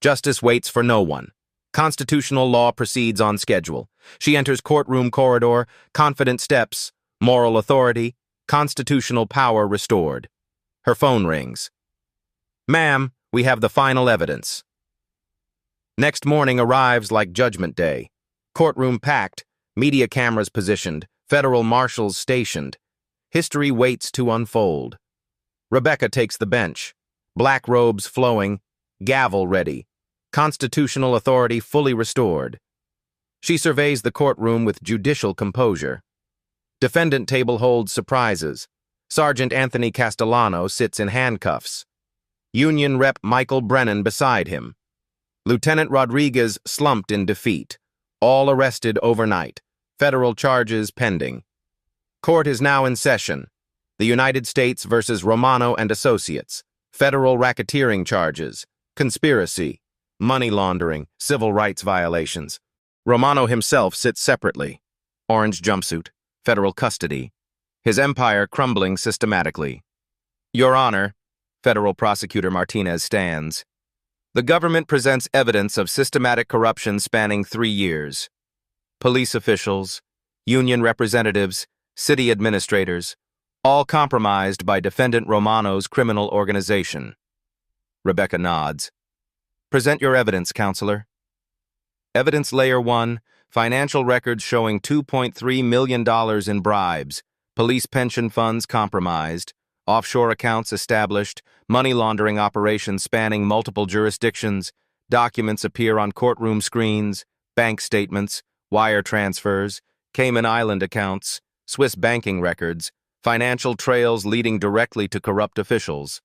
Justice waits for no one. Constitutional law proceeds on schedule. She enters courtroom corridor, confident steps, moral authority, constitutional power restored. Her phone rings. Ma'am, we have the final evidence. Next morning arrives like Judgment Day. Courtroom packed, media cameras positioned, federal marshals stationed. History waits to unfold. Rebecca takes the bench. Black robes flowing, gavel ready. Constitutional authority fully restored. She surveys the courtroom with judicial composure. Defendant table holds surprises. Sergeant Anthony Castellano sits in handcuffs. Union Rep Michael Brennan beside him. Lieutenant Rodriguez slumped in defeat. All arrested overnight. Federal charges pending. Court is now in session. The United States versus Romano and Associates. Federal racketeering charges. Conspiracy. money laundering, civil rights violations. Romano himself sits separately. Orange jumpsuit, federal custody. His empire crumbling systematically. Your Honor, Federal Prosecutor Martinez stands. The government presents evidence of systematic corruption spanning 3 years. Police officials, union representatives, city administrators, all compromised by Defendant Romano's criminal organization. Rebecca nods. Present your evidence, Counselor. Evidence Layer 1, financial records showing $2.3 million in bribes, police pension funds compromised, offshore accounts established, money laundering operations spanning multiple jurisdictions, documents appear on courtroom screens, bank statements, wire transfers, Cayman Island accounts, Swiss banking records, financial trails leading directly to corrupt officials.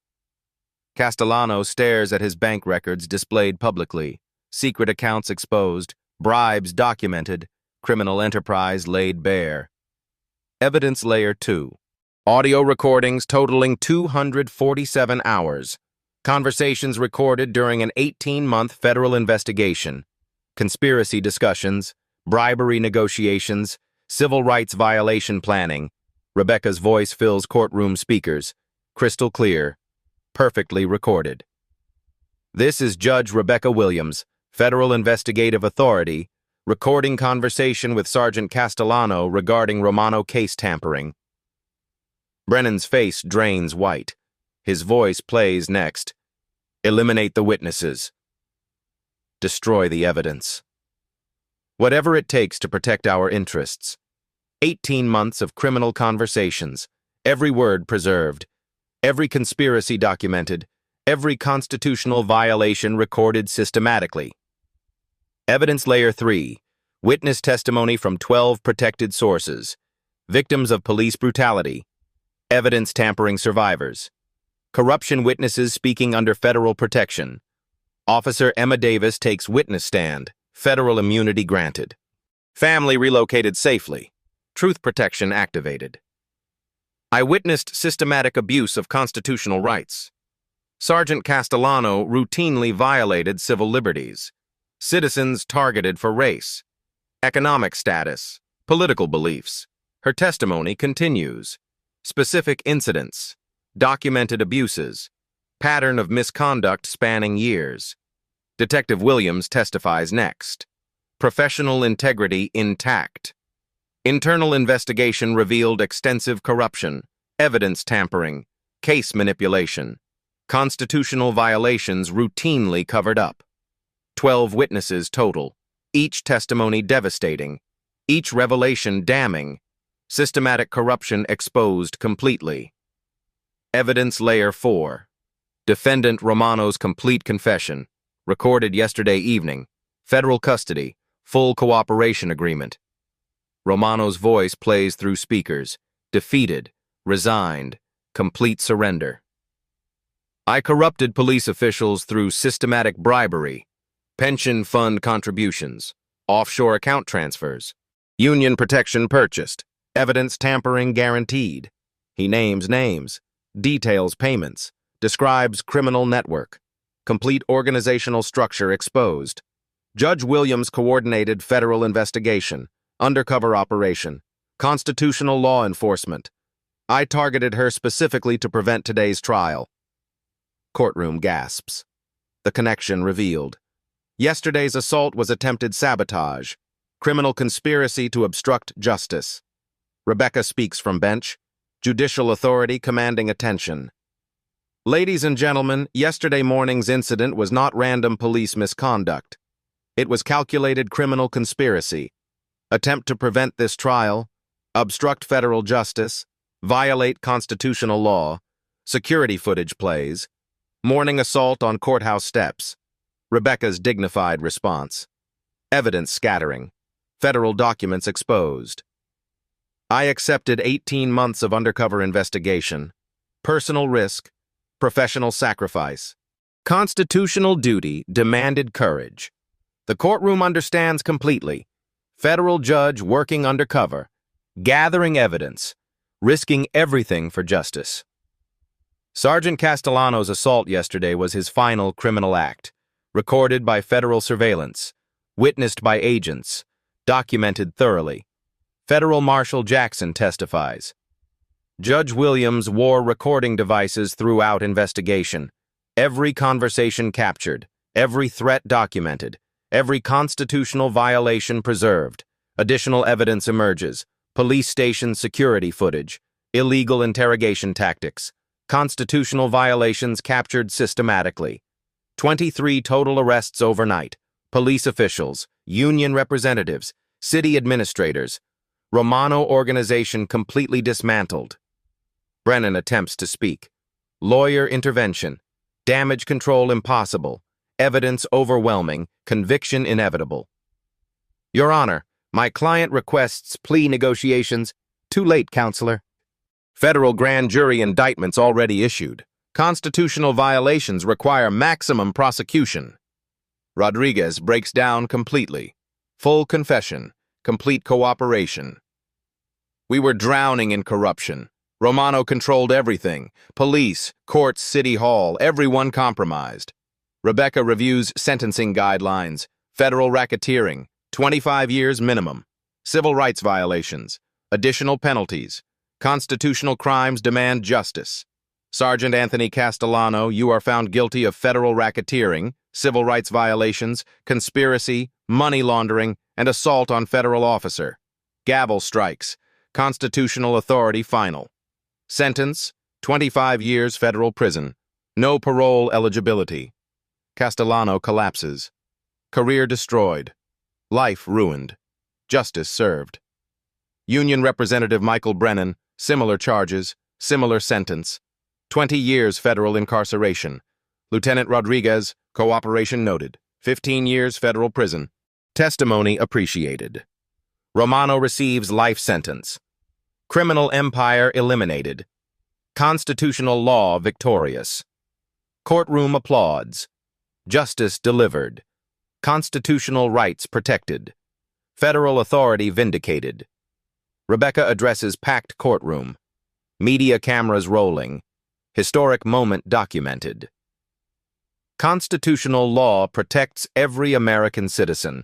Castellano stares at his bank records displayed publicly, secret accounts exposed, bribes documented, criminal enterprise laid bare. Evidence Layer 2. Audio recordings totaling 247 hours. Conversations recorded during an 18-month federal investigation. Conspiracy discussions, bribery negotiations, civil rights violation planning. Rebecca's voice fills courtroom speakers. Crystal clear. Perfectly recorded. This is Judge Rebecca Williams, Federal Investigative Authority, recording conversation with Sergeant Castellano regarding Romano case tampering. Brennan's face drains white. His voice plays next. Eliminate the witnesses. Destroy the evidence. Whatever it takes to protect our interests. 18 months of criminal conversations, every word preserved, every conspiracy documented, every constitutional violation recorded systematically. Evidence Layer 3, witness testimony from 12 protected sources, victims of police brutality, evidence tampering survivors, corruption witnesses speaking under federal protection. Officer Emma Davis takes witness stand, federal immunity granted. Family relocated safely, truth protection activated. I witnessed systematic abuse of constitutional rights. Sergeant Castellano routinely violated civil liberties. Citizens targeted for race, economic status, political beliefs. Her testimony continues. Specific incidents, documented abuses, pattern of misconduct spanning years. Detective Williams testifies next. Professional integrity intact. Internal investigation revealed extensive corruption, evidence tampering, case manipulation. Constitutional violations routinely covered up. 12 witnesses total, each testimony devastating, each revelation damning. Systematic corruption exposed completely. Evidence Layer 4. Defendant Romano's complete confession, recorded yesterday evening. Federal custody, full cooperation agreement. Romano's voice plays through speakers. Defeated, resigned, complete surrender. I corrupted police officials through systematic bribery, pension fund contributions, offshore account transfers, union protection purchased, evidence tampering guaranteed. He names names, details payments, describes criminal network, complete organizational structure exposed. Judge Williams coordinated federal investigation, undercover operation, constitutional law enforcement. I targeted her specifically to prevent today's trial. Courtroom gasps. The connection revealed. Yesterday's assault was attempted sabotage, criminal conspiracy to obstruct justice. Rebecca speaks from bench, judicial authority commanding attention. Ladies and gentlemen, yesterday morning's incident was not random police misconduct. It was calculated criminal conspiracy. Attempt to prevent this trial, obstruct federal justice, violate constitutional law, security footage plays, morning assault on courthouse steps. Rebecca's dignified response. Evidence scattering. Federal documents exposed. I accepted 18 months of undercover investigation. Personal risk, professional sacrifice. Constitutional duty demanded courage. The courtroom understands completely. Federal judge working undercover, gathering evidence, risking everything for justice. Sergeant Castellano's assault yesterday was his final criminal act. recorded by federal surveillance, witnessed by agents, documented thoroughly. Federal Marshal Jackson testifies. Judge Williams wore recording devices throughout investigation. Every conversation captured, every threat documented, every constitutional violation preserved. Additional evidence emerges. Police station security footage, illegal interrogation tactics, constitutional violations captured systematically. 23 total arrests overnight. Police officials, union representatives, city administrators. Romano organization completely dismantled. Brennan attempts to speak. Lawyer intervention. Damage control impossible. Evidence overwhelming. Conviction inevitable. Your Honor, my client requests plea negotiations. Too late, counselor. Federal grand jury indictments already issued. Constitutional violations require maximum prosecution. Rodriguez breaks down completely. Full confession. Complete cooperation. We were drowning in corruption. Romano controlled everything. Police, courts, city hall, everyone compromised. Rebecca reviews sentencing guidelines. Federal racketeering, 25 years minimum. Civil rights violations, additional penalties. Constitutional crimes demand justice. Sergeant Anthony Castellano, you are found guilty of federal racketeering, civil rights violations, conspiracy, money laundering, and assault on federal officer. Gavel strikes. Constitutional authority final. Sentence, 25 years federal prison. No parole eligibility. Castellano collapses. Career destroyed. Life ruined. Justice served. Union Representative Michael Brennan, similar charges, similar sentence. 20 years federal incarceration. Lieutenant Rodriguez, cooperation noted. 15 years federal prison. Testimony appreciated. Romano receives life sentence. Criminal empire eliminated. Constitutional law victorious. Courtroom applauds. Justice delivered. Constitutional rights protected. Federal authority vindicated. Rebecca addresses packed courtroom. Media cameras rolling. Historic moment documented. Constitutional law protects every American citizen.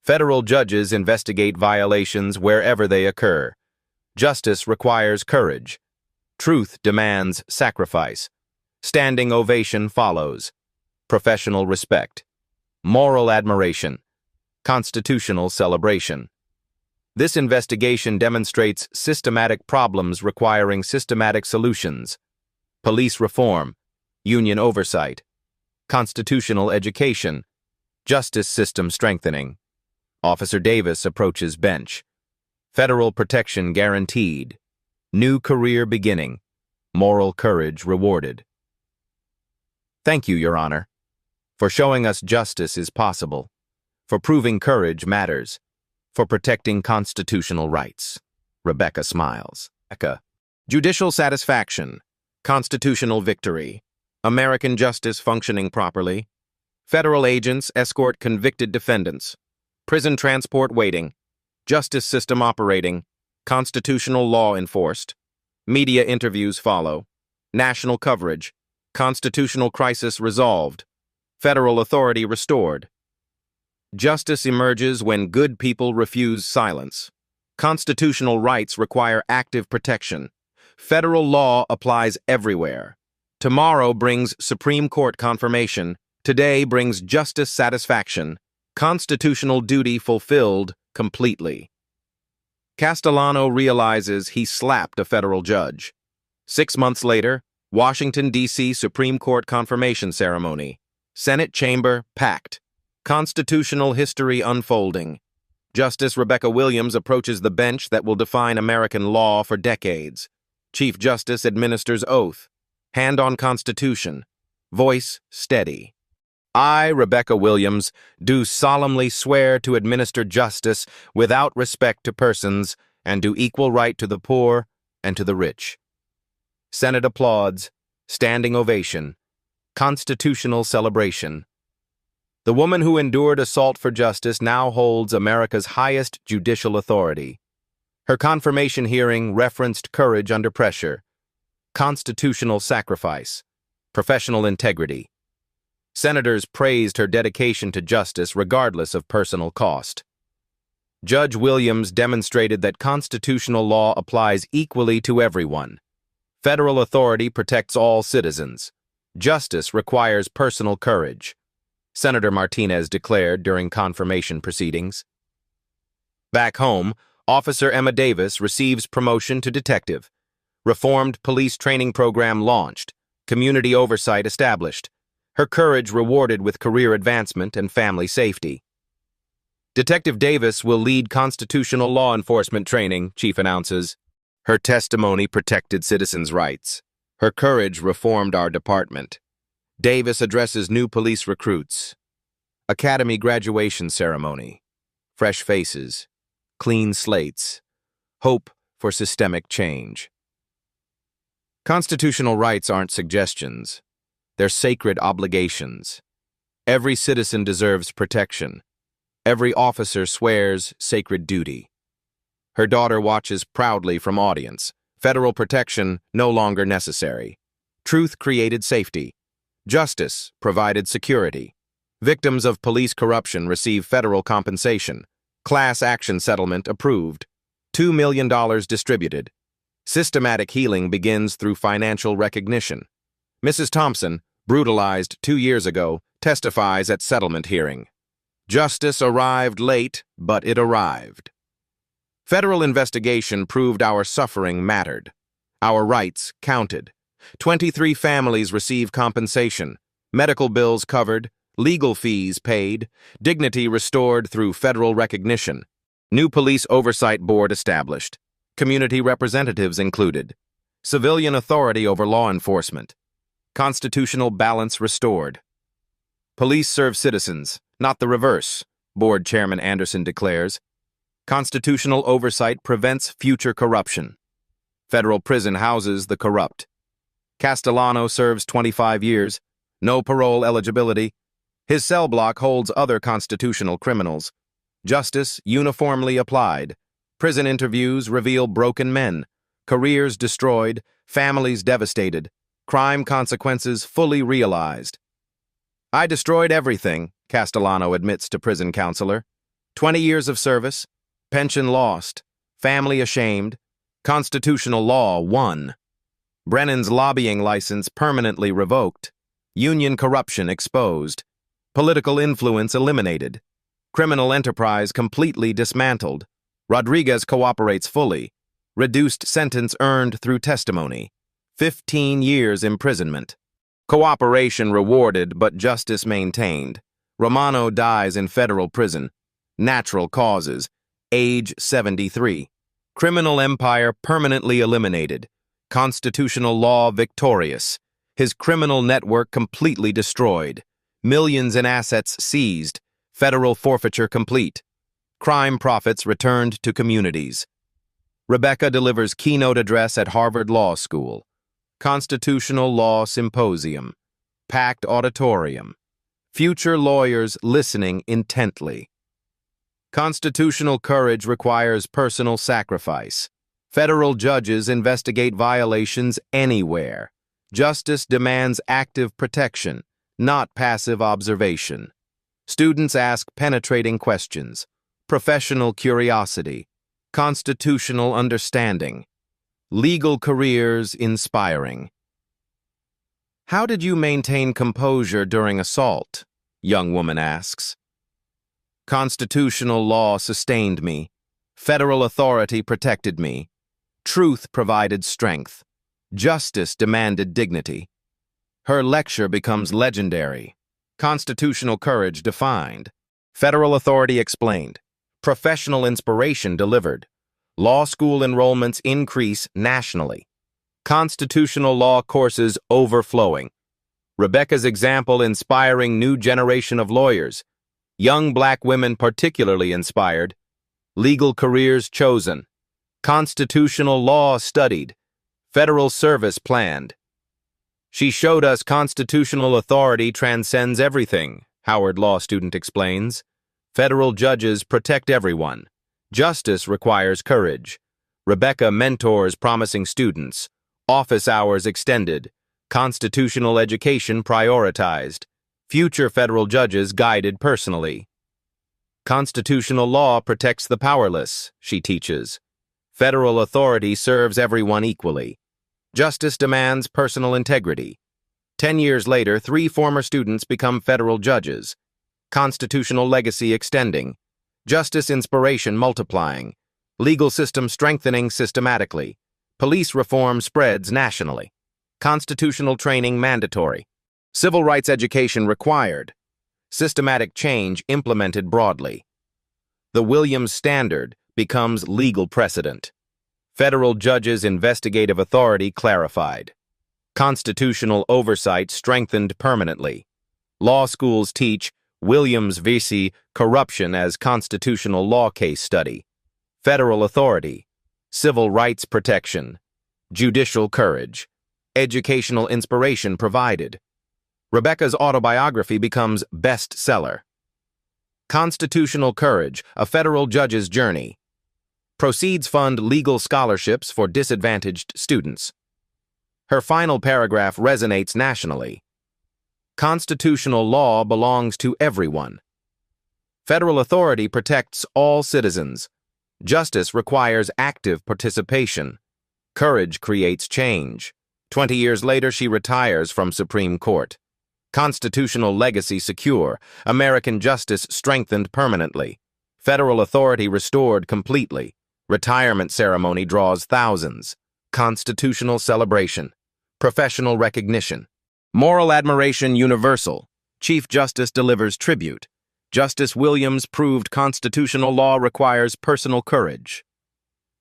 Federal judges investigate violations wherever they occur. Justice requires courage. Truth demands sacrifice. Standing ovation follows. Professional respect. Moral admiration. Constitutional celebration. This investigation demonstrates systematic problems requiring systematic solutions. Police reform. Union oversight. Constitutional education. Justice system strengthening. Officer Davis approaches bench. Federal protection guaranteed. New career beginning. Moral courage rewarded. Thank you, Your Honor, for showing us justice is possible, for proving courage matters, for protecting constitutional rights. Rebecca smiles. Rebecca. Judicial satisfaction. Constitutional victory. American justice functioning properly. Federal agents escort convicted defendants. Prison transport waiting. Justice system operating. Constitutional law enforced. Media interviews follow. National coverage. Constitutional crisis resolved. Federal authority restored. Justice emerges when good people refuse silence. Constitutional rights require active protection. Federal law applies everywhere. Tomorrow brings Supreme Court confirmation. Today brings justice satisfaction. Constitutional duty fulfilled completely. Castellano realizes he slapped a federal judge. 6 months later, Washington, D.C. Supreme Court confirmation ceremony. Senate chamber packed. Constitutional history unfolding. Justice Rebecca Williams approaches the bench that will define American law for decades. Chief Justice administers oath. Hand on Constitution. Voice steady. I, Rebecca Williams, do solemnly swear to administer justice without respect to persons and do equal right to the poor and to the rich. Senate applauds, standing ovation, constitutional celebration. The woman who endured assault for justice now holds America's highest judicial authority. Her confirmation hearing referenced courage under pressure, constitutional sacrifice, professional integrity. Senators praised her dedication to justice regardless of personal cost. Judge Williams demonstrated that constitutional law applies equally to everyone. Federal authority protects all citizens. Justice requires personal courage, Senator Martinez declared during confirmation proceedings. Back home, Officer Emma Davis receives promotion to detective. Reformed police training program launched. Community oversight established. Her courage rewarded with career advancement and family safety. Detective Davis will lead constitutional law enforcement training, Chief announces. Her testimony protected citizens' rights. Her courage reformed our department. Davis addresses new police recruits. Academy graduation ceremony. Fresh faces. Clean slates. Hope for systemic change. Constitutional rights aren't suggestions. They're sacred obligations. Every citizen deserves protection. Every officer swears sacred duty. Her daughter watches proudly from audience. Federal protection no longer necessary. Truth created safety. Justice provided security. Victims of police corruption receive federal compensation. Class action settlement approved. $2 million distributed. Systematic healing begins through financial recognition. Mrs. Thompson, brutalized 2 years ago, testifies at settlement hearing. Justice arrived late, but it arrived. Federal investigation proved our suffering mattered. Our rights counted. 23 families receive compensation, medical bills covered, legal fees paid, dignity restored through federal recognition. New police oversight board established. Community representatives included. Civilian authority over law enforcement. Constitutional balance restored. Police serve citizens, not the reverse, Board Chairman Anderson declares. Constitutional oversight prevents future corruption. Federal prison houses the corrupt. Castellano serves 25 years, no parole eligibility. His cell block holds other constitutional criminals. Justice uniformly applied. Prison interviews reveal broken men. Careers destroyed, families devastated. Crime consequences fully realized. I destroyed everything, Castellano admits to prison counselor. 20 years of service, pension lost, family ashamed, constitutional law won. Brennan's lobbying license permanently revoked. Union corruption exposed. Political influence eliminated. Criminal enterprise completely dismantled. Rodriguez cooperates fully. Reduced sentence earned through testimony. 15 years imprisonment. Cooperation rewarded but justice maintained. Romano dies in federal prison. Natural causes. Age 73. Criminal empire permanently eliminated. Constitutional law victorious. His criminal network completely destroyed. Millions in assets seized. Federal forfeiture complete. Crime profits returned to communities. Rebecca delivers keynote address at Harvard Law School. Constitutional Law Symposium. Packed auditorium. Future lawyers listening intently. Constitutional courage requires personal sacrifice. Federal judges investigate violations anywhere. Justice demands active protection, not passive observation. Students ask penetrating questions. Professional curiosity. Constitutional understanding. Legal careers inspiring. How did you maintain composure during assault? Young woman asks. Constitutional law sustained me. Federal authority protected me. Truth provided strength. Justice demanded dignity. Her lecture becomes legendary. Constitutional courage defined. Federal authority explained. Professional inspiration delivered. Law school enrollments increase nationally. Constitutional law courses overflowing. Rebecca's example inspiring new generation of lawyers. Young black women particularly inspired. Legal careers chosen. Constitutional law studied. Federal service planned. She showed us constitutional authority transcends everything, Howard Law student explains. Federal judges protect everyone. Justice requires courage. Rebecca mentors promising students. Office hours extended. Constitutional education prioritized. Future federal judges guided personally. Constitutional law protects the powerless, she teaches. Federal authority serves everyone equally. Justice demands personal integrity. 10 years later, 3 former students become federal judges. Constitutional legacy extending. Justice inspiration multiplying. Legal system strengthening systematically. Police reform spreads nationally. Constitutional training mandatory. Civil rights education required. Systematic change implemented broadly. The Williams Standard becomes legal precedent. Federal judges' investigative authority clarified. Constitutional oversight strengthened permanently. Law schools teach Williams v. Corruption as constitutional law case study. Federal authority. Civil rights protection. Judicial courage. Educational inspiration provided. Rebecca's autobiography becomes bestseller. Constitutional Courage, a federal judge's journey. Proceeds fund legal scholarships for disadvantaged students. Her final paragraph resonates nationally. Constitutional law belongs to everyone. Federal authority protects all citizens. Justice requires active participation. Courage creates change. 20 years later, she retires from Supreme Court. Constitutional legacy secure. American justice strengthened permanently. Federal authority restored completely. Retirement ceremony draws thousands. Constitutional celebration. Professional recognition. Moral admiration universal. Chief Justice delivers tribute. Justice Williams proved constitutional law requires personal courage.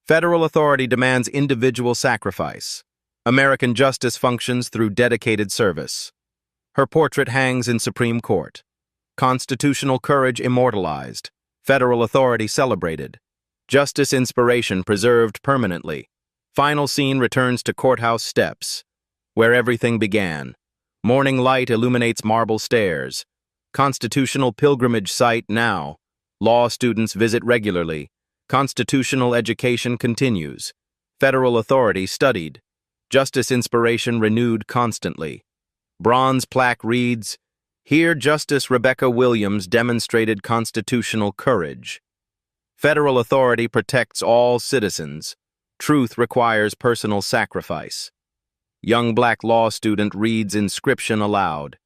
Federal authority demands individual sacrifice. American justice functions through dedicated service. Her portrait hangs in Supreme Court. Constitutional courage immortalized. Federal authority celebrated. Justice inspiration preserved permanently. Final scene returns to Courthouse steps, where everything began. Morning light illuminates marble stairs. Constitutional pilgrimage site now. Law students visit regularly. Constitutional education continues. Federal authority studied. Justice inspiration renewed constantly. Bronze plaque reads, "Here Justice Rebecca Williams demonstrated constitutional courage." Federal authority protects all citizens. Truth requires personal sacrifice. Young black law student reads inscription aloud.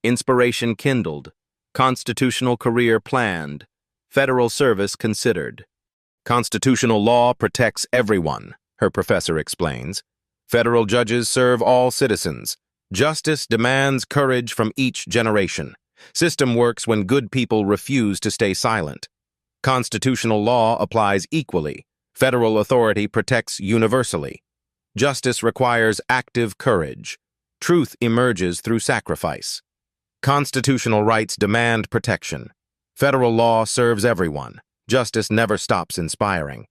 Inspiration kindled. Constitutional career planned. Federal service considered. Constitutional law protects everyone, her professor explains. Federal judges serve all citizens. Justice demands courage from each generation. System works when good people refuse to stay silent. Constitutional law applies equally. Federal authority protects universally. Justice requires active courage. Truth emerges through sacrifice. Constitutional rights demand protection. Federal law serves everyone. Justice never stops inspiring.